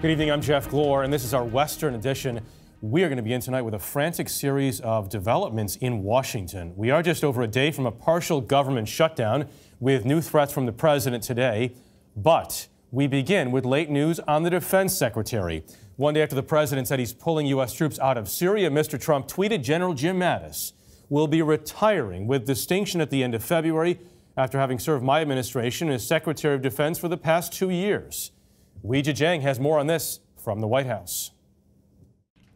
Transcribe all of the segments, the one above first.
Good evening, I'm Jeff Glor, and this is our Western edition. We are going to begin tonight with a frantic series of developments in Washington. We are just over a day from a partial government shutdown with new threats from the president today. But we begin with late news on the defense secretary. One day after the president said he's pulling U.S. troops out of Syria, Mr. Trump tweeted General Jim Mattis will be retiring with distinction at the end of February after having served my administration as Secretary of Defense for the past 2 years. Weijia Jiang has more on this from the White House.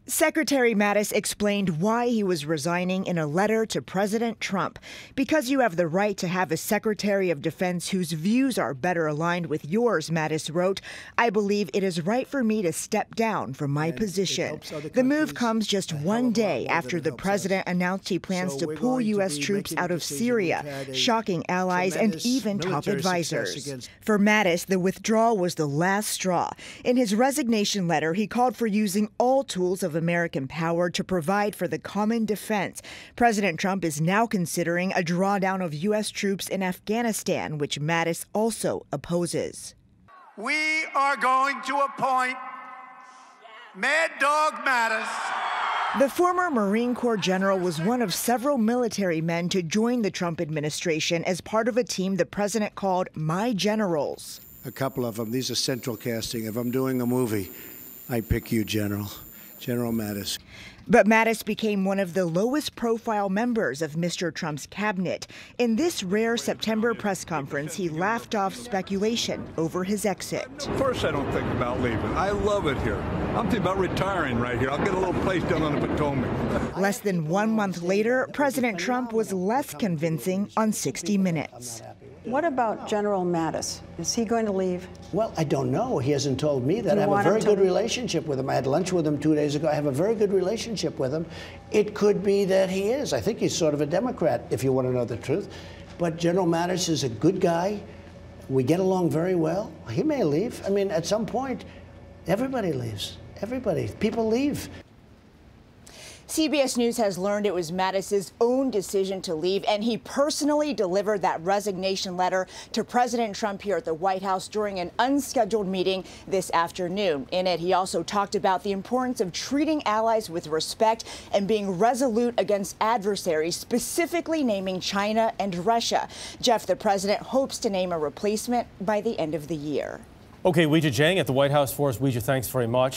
Secretary Mattis explained why he was resigning in a letter to President Trump. Because you have the right to have a Secretary of Defense whose views are better aligned with yours, Mattis wrote, I believe it is right for me to step down from my position. The move comes just one day after the president announced he plans to pull U.S. troops out of Syria, shocking allies and even top advisors. For Mattis, the withdrawal was the last straw. In his resignation letter, he called for using all tools of American power to provide for the common defense. President Trump is now considering a drawdown of U.S. troops in Afghanistan, which Mattis also opposes. We are going to appoint Mad Dog Mattis. The former Marine Corps general was one of several military men to join the Trump administration as part of a team the president called My Generals. A couple of them. These are central casting. If I'm doing a movie, I pick you, General Mattis. But Mattis became one of the lowest profile members of Mr. Trump's cabinet. In this rare September press conference, he laughed off speculation over his exit. First, I don't think about leaving. I love it here. I'm thinking about retiring right here. I'll get a little place down on the Potomac. Less than 1 month later, President Trump was less convincing on 60 Minutes. What about General Mattis? Is he going to leave? Well, I don't know. He hasn't told me that. I have a very good relationship with him. I had lunch with him 2 days ago. I have a very good relationship with him. It could be that he is. I think he's sort of a Democrat, if you want to know the truth. But General Mattis is a good guy. We get along very well. He may leave. I mean, at some point, everybody leaves. Everybody. People leave. CBS News has learned it was Mattis's own decision to leave, and he personally delivered that resignation letter to President Trump here at the White House during an unscheduled meeting this afternoon. In it, he also talked about the importance of treating allies with respect and being resolute against adversaries, specifically naming China and Russia. Jeff, the president hopes to name a replacement by the end of the year. Okay, Weijia Jiang at the White House for us. Weijia, thanks very much.